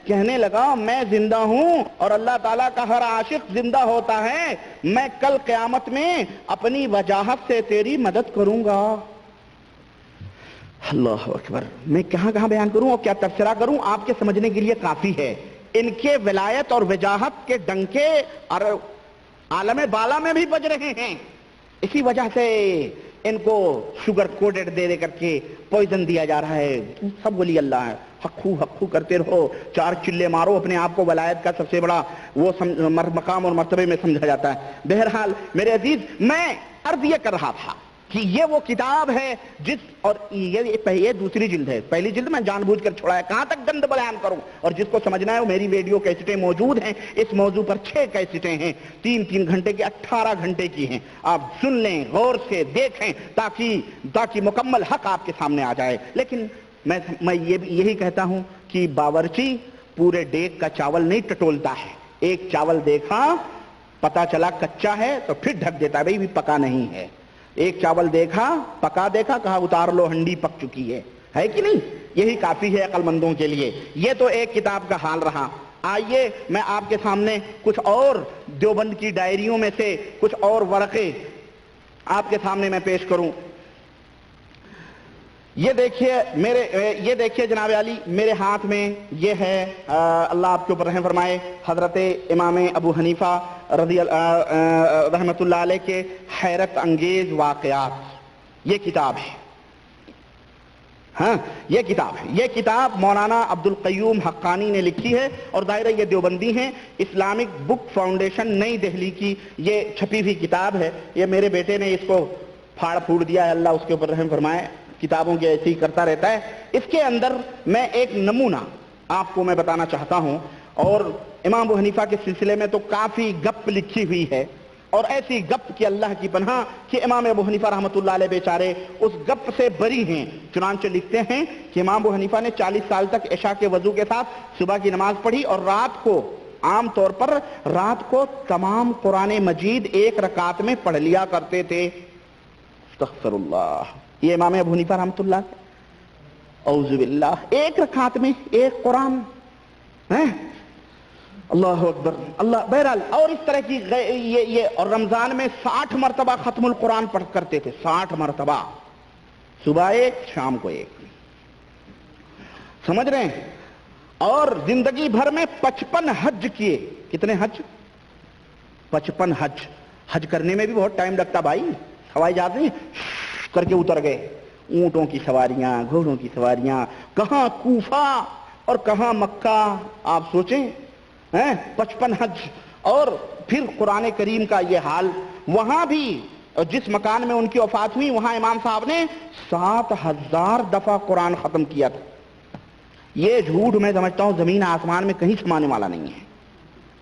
کہنے لگا میں زندہ ہوں اور اللہ تعالیٰ کا ہر عاشق زندہ ہوتا ہے، میں کل قیامت میں اپنی وجاہت سے تیری مدد کروں گا۔ اللہ اکبر، میں کہاں کہاں بیان کروں اور کیا تبصرہ کروں، آپ کے سمجھنے کے لیے کافی ہے۔ ان کے ولایت اور وجاہت کے ڈنکے اور عالم بالا میں بھی بج رہے ہیں، اسی وجہ سے ان کو شوگر کوڈڈ دے کر کے پوائزن دیا جا رہا ہے۔ سب ولی اللہ ہے، حقو حقو کرتے رہو، چار چلے مارو، اپنے آپ کو ولایت کا سب سے بڑا وہ مقام اور مرتبے میں سمجھا جاتا ہے۔ بہرحال میرے عزیز، میں عرض یہ کر رہا تھا کہ یہ وہ کتاب ہے جس، اور یہ دوسری جلد ہے، پہلی جلد میں جان بوجھ کر چھوڑا ہے، کہاں تک گند بیان کروں، اور جس کو سمجھنا ہے وہ میری ویڈیو کیسٹیں موجود ہیں، اس موضوع پر 6 کیسٹیں ہیں، 3 گھنٹے کی، 18 گھنٹے کی ہیں، آپ سن لیں، غور سے دیکھیں تاکہ مکمل حق آپ کے سامنے آ جائے۔ لیکن میں یہی کہتا ہوں کہ باورچی پورے دیگ کا چاول نہیں ٹٹولتا ہے، ایک چاول دیکھا پتا چلا کچا ہے تو پھر ڈھک دیتا ہے، بھئی بھی پکا نہیں ہے، ایک چاول دیکھا پکا دیکھا، کہا اتار لو ہنڈی پک چکی ہے کہ نہیں؟ یہی کافی ہے عقل مندوں کے لیے۔ یہ تو ایک کتاب کا حال رہا۔ آئیے میں آپ کے سامنے کچھ اور دیوبند کی ڈائریوں میں سے کچھ اور ورقے آپ کے سامنے میں پیش کروں۔ یہ دیکھیے جناب علی، میرے ہاتھ میں یہ ہے، اللہ آپ کے اوپر رحم فرمائے، حضرت امام ابو حنیفہ رحمت اللہ علیہ کے حیرت انگیز واقعات، یہ کتاب ہے۔ ہاں یہ کتاب مولانا عبد القیوم حقانی نے لکھی ہے، اور ظاہر یہ دیوبندی ہیں، اسلامک بک فاؤنڈیشن نئی دہلی کی یہ چھپی ہوئی کتاب ہے۔ یہ میرے بیٹے نے اس کو پھاڑ پھوڑ دیا ہے، اللہ اس کے اوپر رحم فرمائے، کتابوں کے ایسے ہی کرتا رہتا ہے۔ اس کے اندر میں ایک نمونہ آپ کو میں بتانا چاہتا ہوں، اور امام ابو حنیفہ کے سلسلے میں تو کافی گپ لکھی ہوئی ہے، اور ایسی گپ کی اللہ کی پناہ کہ امام ابو حنیفہ رحمۃ اللہ علیہ بیچارے اس گپ سے بری ہیں۔ چنانچہ لکھتے ہیں کہ امام ابو حنیفہ نے 40 سال تک عشاء کے وضو کے ساتھ صبح کی نماز پڑھی، اور رات کو عام طور پر تمام قرآن مجید ایک رکعت میں پڑھ لیا کرتے تھے۔ استغفر اللہ، یہ امام ابو حنیفہ رحمۃ اللہ، اعوذ باللہ، ایک رکعت میں ایک قرآن، اللہ اکبر اللہ۔ بہرحال اور اس طرح کی یہ اور رمضان میں 60 مرتبہ ختم القرآن پڑھ کرتے تھے، 60 مرتبہ، صبح ایک شام کو ایک، سمجھ رہے ہیں؟ اور زندگی بھر میں 55 حج کیے۔ کتنے حج؟ 55 حج۔ حج کرنے میں بھی بہت ٹائم لگتا بھائی، ہوائی جہاز نہیں کر کے اتر گئے، اونٹوں کی سواریاں، گھوڑوں کی سواریاں، کہاں کوفہ اور کہاں مکہ، آپ سوچیں 55 حج۔ اور پھر قرآن کریم کا یہ حال، وہاں بھی جس مکان میں ان کی وفات ہوئی وہاں امام صاحب نے 7000 دفعہ قرآن ختم کیا تھا۔ یہ جھوٹ میں سمجھتا ہوں زمین آسمان میں کہیں سمانے والا نہیں ہے،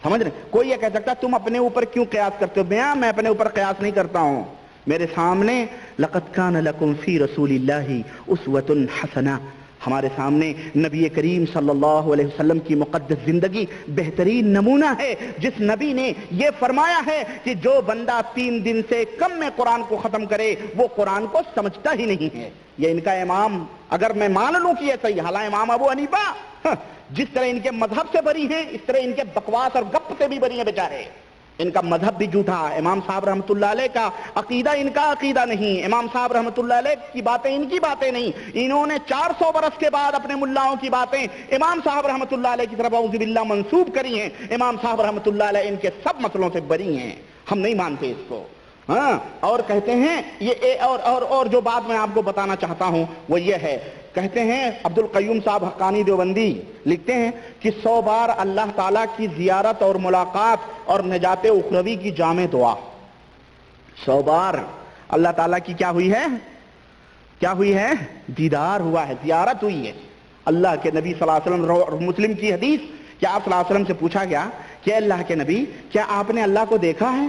سمجھ رہے؟ کوئی یہ کہہ سکتا تم اپنے اوپر کیوں قیاس کرتے ہو؟ میں اپنے اوپر قیاس نہیں کرتا ہوں، میرے سامنے لقد کان لکم فی رسول اللہ اسوۃ حسنہ، ہمارے سامنے نبی کریم صلی اللہ علیہ وسلم کی مقدس زندگی بہترین نمونہ ہے، جس نبی نے یہ فرمایا ہے کہ جو بندہ 3 دن سے کم میں قرآن کو ختم کرے وہ قرآن کو سمجھتا ہی نہیں ہے۔ یہ ان کا امام، اگر میں مان لوں کہ یہ صحیح، حالانکہ امام ابو حنیفہ جس طرح ان کے مذہب سے بری ہیں، اس طرح ان کے بکواس اور گپ سے بھی بری ہیں بیچارے، ان کا مذہب بھی جھوٹا، امام صاحب رحمۃ اللہ علیہ کا عقیدہ ان کا عقیدہ نہیں، امام صاحب رحمۃ اللہ علیہ کی باتیں ان کی باتیں نہیں، انہوں نے 400 برس کے بعد اپنے ملاؤں کی باتیں امام صاحب رحمۃ اللہ علیہ کی طرف اعوذ باللہ منسوب کری ہیں۔ امام صاحب رحمۃ اللہ علیہ ان کے سب مسئلوں سے بری ہیں، ہم نہیں مانتے اس کو۔ اور کہتے ہیں یہ اور جو بات میں آپ کو بتانا چاہتا ہوں وہ یہ ہے، کہتے ہیں عبد القیوم صاحب حقانی دیوبندی لکھتے ہیں کہ 100 بار اللہ تعالیٰ کی زیارت اور ملاقات اور نجات اخروی کی جامع دعا، 100 بار اللہ تعالیٰ کی کیا ہوئی ہے؟ دیدار ہوا ہے، زیارت ہوئی ہے۔ اللہ کے نبی صلی اللہ علیہ وسلم، مسلم کی حدیث کہ آپ صلی اللہ علیہ وسلم سے پوچھا گیا کہ اللہ کے نبی کیا آپ نے اللہ کو دیکھا ہے؟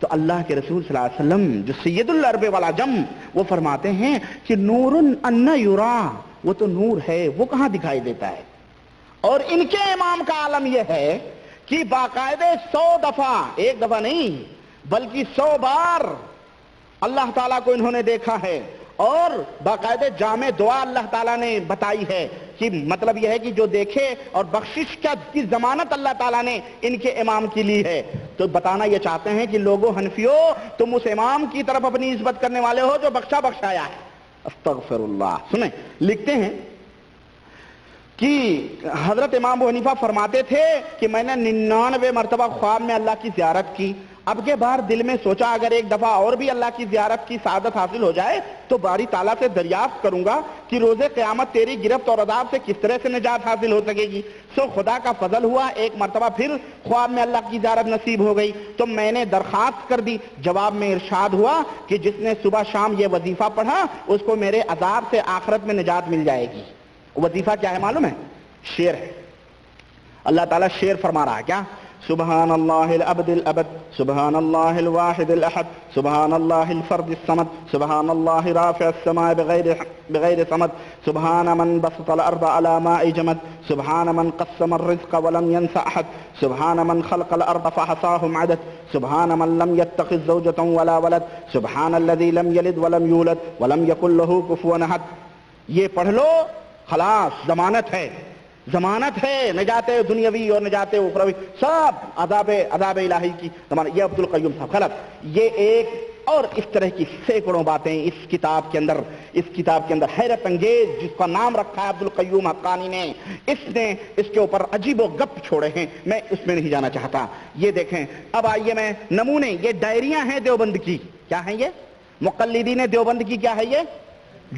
تو اللہ کے رسول صلی اللہ علیہ وسلم جو سید العرب والا جم، وہ فرماتے ہیں کہ نور ان یرا، وہ تو نور ہے، وہ کہاں دکھائی دیتا ہے؟ اور ان کے امام کا عالم یہ ہے کہ باقاعدہ 100 دفعہ، ایک دفعہ نہیں بلکہ 100 بار اللہ تعالیٰ کو انہوں نے دیکھا ہے، اور باقاعدہ جامع دعا اللہ تعالیٰ نے بتائی ہے کہ مطلب یہ ہے کہ جو دیکھے اور بخشش کی ضمانت اللہ تعالیٰ نے ان کے امام کی لی ہے. تو بتانا یہ چاہتے ہیں کہ لوگوں حنفیوں تم اس امام کی طرف اپنی نسبت کرنے والے ہو جو بخشا بخشایا ہے. استغفر اللہ. سنیں لکھتے ہیں کہ حضرت امام ابو حنیفہ فرماتے تھے کہ میں نے 99 مرتبہ خواب میں اللہ کی زیارت کی. اب کے بار دل میں سوچا اگر ایک دفعہ اور بھی اللہ کی زیارت کی سعادت حاصل ہو جائے تو باری تعالیٰ سے دریافت کروں گا کہ روز قیامت تیری گرفت اور عذاب سے کس طرح سے نجات حاصل ہو سکے گی. سو خدا کا فضل ہوا ایک مرتبہ پھر خواب میں اللہ کی زیارت نصیب ہو گئی تو میں نے درخواست کر دی. جواب میں ارشاد ہوا کہ جس نے صبح شام یہ وظیفہ پڑھا اس کو میرے عذاب سے آخرت میں نجات مل جائے گی. وظیفہ کیا ہے معلوم ہے؟ شعر ہے. اللہ تعالیٰ شعر فرما رہا ہے کیا؟ سبحان اللہ العبد الابد سبحان اللہ الواحد الاحد سبحان اللہ الفرد الصمد سبحان اللہ رافع السماء بغیر صمد سبحان من بسط الارض على ماء جمد سبحان من قسم الرزق ولم ينس احد سبحان من خلق الارض فحصاهم عدد سبحان من لم يتخذ زوجة ولا ولد سبحان الذي لم يلد ولم يولد ولم يكن له كفوا احد. یہ پڑھ لو خلاص ضمانت ہے. ضمانت ہے نجات دنیاوی اور نجات اخروی سب عذاب الہی کی ضمانت. یہ عبد القیوم صاحب غلط. یہ ایک اور اس طرح کی سینکڑوں باتیں اس کتاب کے اندر حیرت انگیز جس کا نام رکھا ہے عبد القیوم حقانی نے اس کے اوپر عجیب و گپ چھوڑے ہیں. میں اس میں نہیں جانا چاہتا. یہ دیکھیں اب آئیے میں نمونے. یہ ڈائریاں ہیں دیوبند کی. کیا ہیں یہ؟ مقلدین دیوبند کی کیا ہے؟ یہ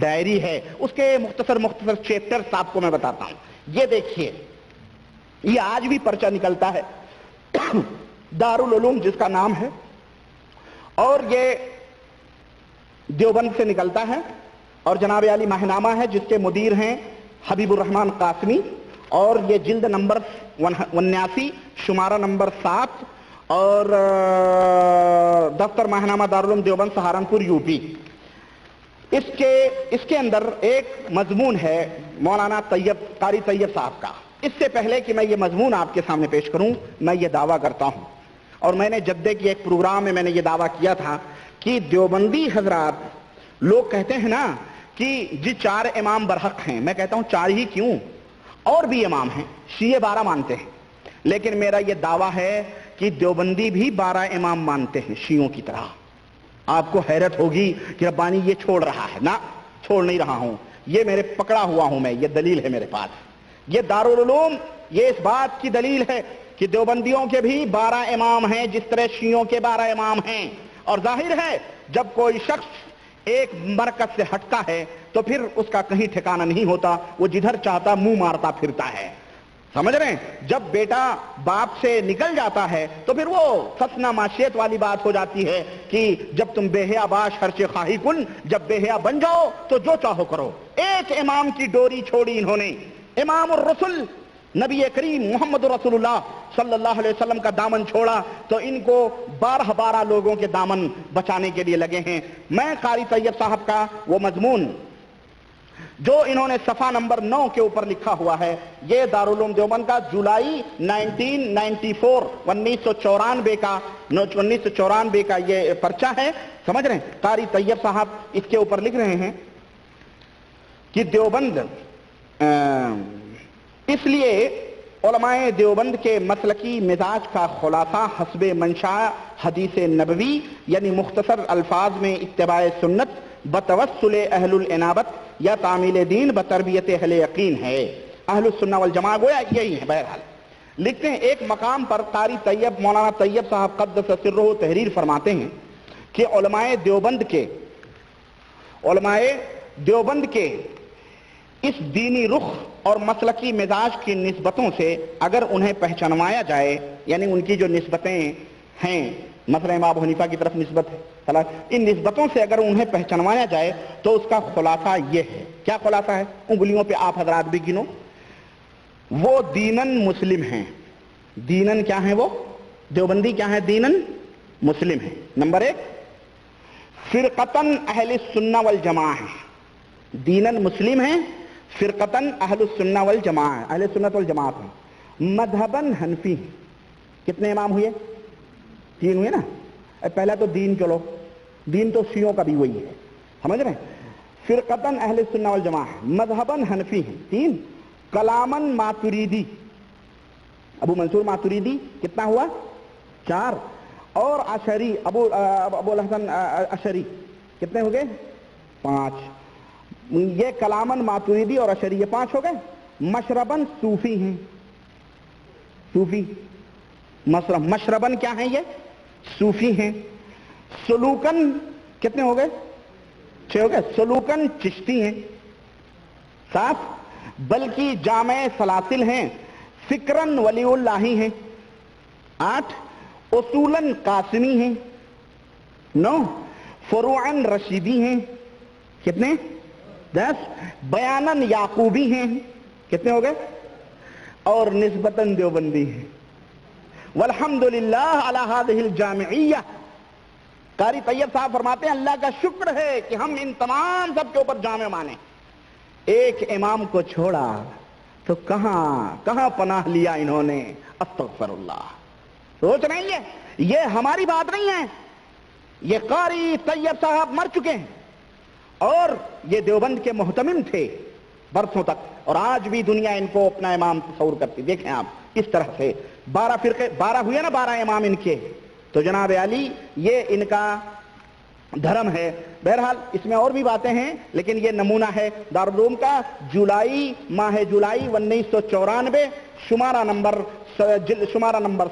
ڈائری ہے. اس کے مختصر چیپٹرز آپ کو میں بتاتا ہوں. یہ دیکھیے یہ آج بھی پرچہ نکلتا ہے دارالعلوم جس کا نام ہے اور یہ دیوبند سے نکلتا ہے اور جناب علی ماہنامہ ہے جس کے مدیر ہیں حبیب الرحمن قاسمی اور یہ جلد نمبر 79 شمارہ نمبر 7 اور دفتر ماہنامہ دارالعلوم دیوبند سہارنپور یو پی. اس کے اندر ایک مضمون ہے مولانا قاری طیب صاحب کا. اس سے پہلے کہ میں یہ مضمون آپ کے سامنے پیش کروں میں یہ دعویٰ کرتا ہوں اور میں نے جدے کی ایک پروگرام میں نے یہ دعویٰ کیا تھا کہ دیوبندی حضرات لوگ کہتے ہیں نا کہ جی 4 امام برحق ہیں. میں کہتا ہوں 4 ہی کیوں، اور بھی امام ہیں. شیعہ 12 مانتے ہیں لیکن میرا یہ دعویٰ ہے کہ دیوبندی بھی 12 امام مانتے ہیں شیعوں کی طرح. آپ کو حیرت ہوگی کہ ربانی یہ چھوڑ رہا ہے. نہ چھوڑ نہیں رہا ہوں. یہ میرے پکڑا ہوا ہوں میں. یہ دلیل ہے میرے پاس. یہ دارالعلوم یہ اس بات کی دلیل ہے کہ دیوبندیوں کے بھی 12 امام ہیں جس طرح شیعوں کے 12 امام ہیں. اور ظاہر ہے جب کوئی شخص ایک مرکز سے ہٹتا ہے تو پھر اس کا کہیں ٹھکانہ نہیں ہوتا. وہ جدھر چاہتا منہ مارتا پھرتا ہے. سمجھ رہے ہیں؟ جب بیٹا باپ سے نکل جاتا ہے تو پھر وہ فسنا معاشیت والی بات ہو جاتی ہے کہ جب تم بے حیا باش ہرچے خواہی کن، جب بے حیا بن جاؤ تو جو چاہو کرو. ایک امام کی ڈوری چھوڑی انہوں نے. امام الرسل نبی کریم محمد رسول اللہ صلی اللہ علیہ وسلم کا دامن چھوڑا تو ان کو 12 لوگوں کے دامن بچانے کے لیے لگے ہیں. میں قاری طیب صاحب کا وہ مضمون جو انہوں نے صفحہ نمبر 9 کے اوپر لکھا ہوا ہے یہ دارالعلوم دیوبند کا جولائی 1994 1994 کا یہ پرچہ ہے. سمجھ رہے ہیں؟ قاری طیب صاحب اس کے اوپر لکھ رہے ہیں کہ دیوبند اس لیے علماء دیوبند کے مسلکی مزاج کا خلاصہ حسب منشا حدیث نبوی یعنی مختصر الفاظ میں اتباع سنت بتوسل اہل الانابت یا تعمیل دین بتربیت اہل یقین ہے. اہل السنہ والجماعہ گویا یہی ہے. بہرحال لکھتے ہیں ایک مقام پر قاری طیب مولانا طیب صاحب قدس سرہ تحریر فرماتے ہیں کہ علماء دیوبند کے اس دینی رخ اور مسلکی مزاج کی نسبتوں سے اگر انہیں پہچانوایا جائے یعنی ان کی جو نسبتیں ہیں مثلا امام ابو حنیفہ کی طرف نسبت ہے، ان نسبتوں سے اگر انہیں پہچانوایا جائے تو اس کا خلاصہ یہ ہے. کیا خلاصہ ہے؟ انگلیوں پہ آپ حضرات بھی گنو. وہ دینن مسلم ہیں. دینن کیا ہیں؟ وہ دیوبندی کیا ہیں؟ دینن مسلم ہیں. نمبر 1 فرقتن اہل السنہ والجماعہ ہیں. دینن مسلم ہیں، فرقتن اہل السنہ والجماعہ ہیں، اہل سنت والجماعت ہیں. مذہبن حنفی ہیں. کتنے امام ہوئے؟ 3 ہوئے نا. پہلا تو دین چلو، دین تو شیعوں کا بھی وہی ہے. سمجھ رہے ہیں؟ فرقتن اہل سنہ والجماع، مذہبن حنفی ہیں 3، کلامن ماتریدی، ابو منصور ماتریدی کتنا ہوا 4، اور اشعری ابو الحسن اشعری کتنے ہو گئے 5۔ یہ کلامن ماتریدی اور اشعری یہ 5 ہو گئے۔ مشربن صوفی ہیں، صوفی مشربن کیا ہیں؟ یہ صوفی ہیں۔ سلوکن کتنے ہو گئے 6 ہو گئے، سلوکن چشتی ہیں 7، بلکہ جامع سلاسل ہیں، فکرن ولی اللہ ہیں 8، اصولن قاسمی ہیں 9، فروعن رشیدی ہیں کتنے 10، بیانن یعقوبی ہیں کتنے ہو گئے، اور نسبتاً دیوبندی ہیں۔ والحمدللہ علی ہذہ الجامعیہ، قاری طیب صاحب فرماتے ہیں اللہ کا شکر ہے کہ ہم ان تمام سب کے اوپر جامع مانیں۔ ایک امام کو چھوڑا تو کہاں پناہ لیا انہوں نے، استغفر اللہ۔ سوچ نہیں ہے یہ ہماری بات نہیں ہے، یہ قاری طیب صاحب مر چکے ہیں اور یہ دیوبند کے محتمم تھے برسوں تک، اور آج بھی دنیا ان کو اپنا امام تصور کرتی۔ دیکھیں آپ اس طرح سے 12 فرقے، 12 ہوئے نا، 12 امام ان کے، تو جناب علی یہ ان کا دھرم ہے۔ بہرحال اس میں اور بھی باتیں ہیں لیکن یہ نمونہ ہے دارالعلوم کا، ماہ جولائی 1994، شمارہ نمبر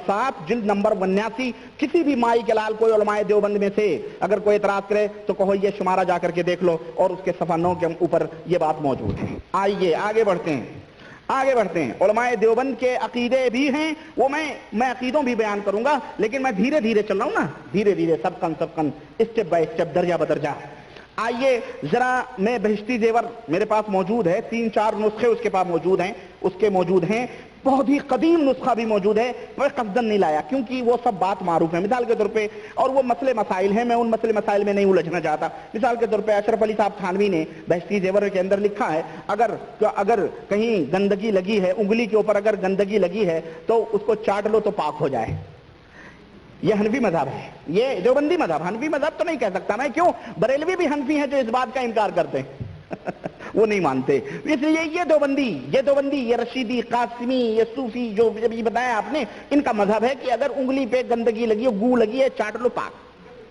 7، جلد نمبر 89۔ کسی بھی مائی کے لال کوئی علماء دیوبند میں سے اگر کوئی اعتراض کرے تو کہو یہ شمارہ جا کر کے دیکھ لو، اور اس کے صفحہ 9 کے اوپر یہ بات موجود ہے۔ آئیے آگے بڑھتے ہیں۔ علماء دیوبند کے عقیدے بھی ہیں، وہ میں عقیدوں بھی بیان کروں گا، لیکن میں دھیرے دھیرے چل رہا ہوں نا، دھیرے دھیرے سبقن اسٹیپ بائی اسٹیپ، درجہ بدرجہ۔ آئیے ذرا، میں بہشتی زیور میرے پاس موجود ہے، 3-4 نسخے اس کے پاس موجود ہیں، بہت ہی قدیم نسخہ بھی موجود ہے، میں قصدن نہیں لایا کیونکہ وہ سب بات معروف ہے مثال کے طور پہ، اور وہ مسئلے مسائل ہیں، میں ان مسئلے مسائل میں نہیں الجھنا چاہتا۔ مثال کے طور پہ اشرف علی صاحب تھانوی نے بہشتی زیور کے اندر لکھا ہے، اگر کہیں گندگی لگی ہے، انگلی کے اوپر اگر گندگی لگی ہے تو اس کو چاٹ لو تو پاک ہو جائے۔ یہ حنفی مذہب ہے، یہ دیوبندی مذہب، حنفی مذہب تو نہیں کہہ سکتا میں، کیوں؟ بریلوی بھی حنفی ہیں جو اس بات کا انکار کرتے ہیں وہ نہیں مانتے، اس لیے یہ دیوبندی، یہ رشیدی، قاسمی، یہ صوفی جو ابھی بتایا آپ نے، ان کا مذہب ہے کہ اگر انگلی پہ گندگی لگی ہے، گو لگی ہے، چاٹ لو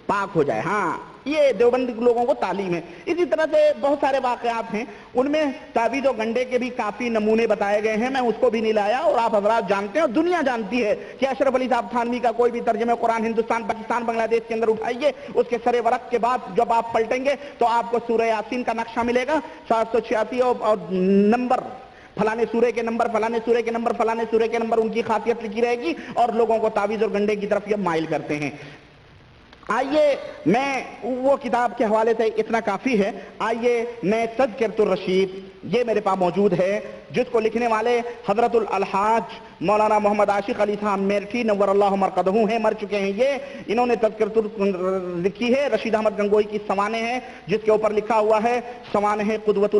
پاک ہو جائے۔ ہاں، یہ دیوبند لوگوں کو تعلیم ہے۔ اسی طرح سے بہت سارے واقعات ہیں، ان میں تعویذ و گنڈے کے بھی کافی نمونے بتائے گئے ہیں، میں اس کو بھی نہیں لایا، اور آپ حضرات جانتے ہیں اور دنیا جانتی ہے کہ اشرف علی صاحب تھانوی کا کوئی بھی ترجمہ قرآن ہندوستان، پاکستان، بنگلہ دیش کے اندر اٹھائیے، اس کے سرے ورق کے بعد جب آپ پلٹیں گے تو آپ کو سورہ یاسین کا نقشہ ملے گا، 786 اور نمبر، فلانے سورے کے نمبر، فلانے سورے کے نمبر، فلانے سورے کے نمبر، ان کی خاصیت لکھی رہے گی، اور لوگوں کو تعویذ اور گنڈے کی طرف یہ مائل کرتے ہیں۔ آئیے میں وہ کتاب کے حوالے سے اتنا کافی ہے، آئیے میں تذکرۃ الرشید، یہ میرے پاس موجود ہے، جس کو لکھنے والے حضرت الحاج مولانا محمد عاشق علی صاحب میرٹھی نور اللہ مرقدہ ہیں، مر چکے ہیں یہ، انہوں نے تذکرۃ لکھی ہے، رشید احمد گنگوئی کی سوانح ہے جس کے اوپر لکھا ہوا ہے سوانح قدوۃ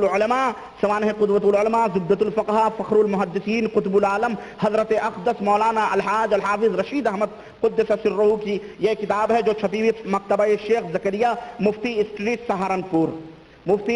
العلماء، زبدۃ الفقہاء، فخر المحدثین، قطب العالم حضرت اقدس مولانا الحاج الحافظ رشید احمد قدس سرہ کی یہ کتاب ہے، جو چھپی ہوئی مکتبہ شیخ زکریہ مفتی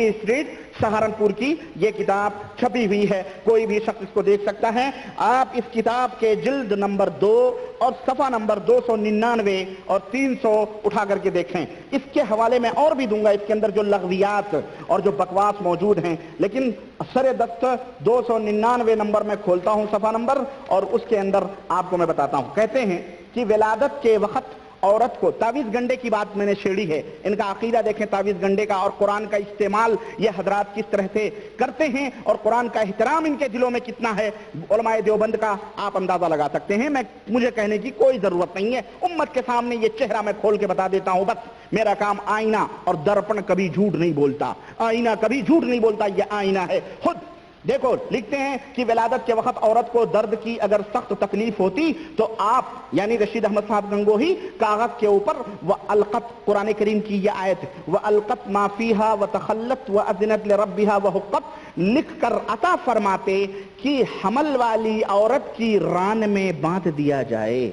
اسٹریٹ سہارنپور کی یہ کتاب چھپی ہوئی ہے، کوئی بھی شخص اس کو دیکھ سکتا ہے۔ آپ اس کتاب کے جلد نمبر 2 اور صفحہ نمبر 299 اور 300 اٹھا کر کے دیکھیں، اس کے حوالے میں اور بھی دوں گا، اس کے اندر جو لغویات اور جو بکواس موجود ہیں، لیکن سر دست 299 نمبر میں کھولتا ہوں صفحہ نمبر، اور اس کے اندر آپ کو میں بتاتا ہوں۔ کہتے ہیں کہ ولادت کے وقت عورت کو، تعویذ گنڈے کی بات میں نے چھیڑی ہے، ان کا عقیدہ دیکھیں تعویذ گنڈے کا، اور قرآن کا استعمال یہ حضرات کس طرح سے کرتے ہیں، اور قرآن کا احترام ان کے دلوں میں کتنا ہے، علماء دیوبند کا آپ اندازہ لگا سکتے ہیں۔ مجھے کہنے کی کوئی ضرورت نہیں ہے، امت کے سامنے یہ چہرہ میں کھول کے بتا دیتا ہوں، بس میرا کام آئینہ اور درپن کبھی جھوٹ نہیں بولتا، آئینہ کبھی جھوٹ نہیں بولتا، یہ آئینہ ہے خود۔ دیکھو لکھتے ہیں کہ ولادت کے وقت عورت کو درد کی اگر سخت تکلیف ہوتی تو آپ یعنی رشید احمد صاحب گنگوہی کاغذ کے اوپر وَأَلْقَتْ، قرآن کریم کی یہ آیت وَأَلْقَتْ مَا فِيهَا وَتَخَلَّتْ وَأَذِنَتْ لِرَبِّهَا وَحُقَّتْ لکھ کر عطا فرماتے کہ حمل والی عورت کی ران میں باندھ دیا جائے۔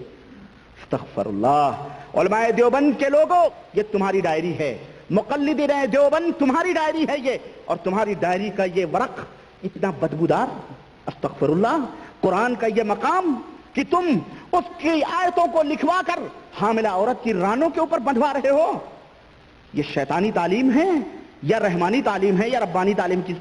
استغفر اللہ۔ علماء دیوبند کے لوگوں، یہ تمہاری ڈائری ہے، مقلدین دیوبند تمہاری ڈائری ہے یہ، اور تمہاری ڈائری کا یہ ورق اتنا بدبودار، استغفر اللہ، قرآن کا یہ مقام کہ تم اس کی آیتوں کو لکھوا کر حاملہ عورت کی رانوں کے اوپر بندھوا رہے ہو، یہ شیطانی تعلیم ہے یا رحمانی تعلیم ہے یا ربانی تعلیم کی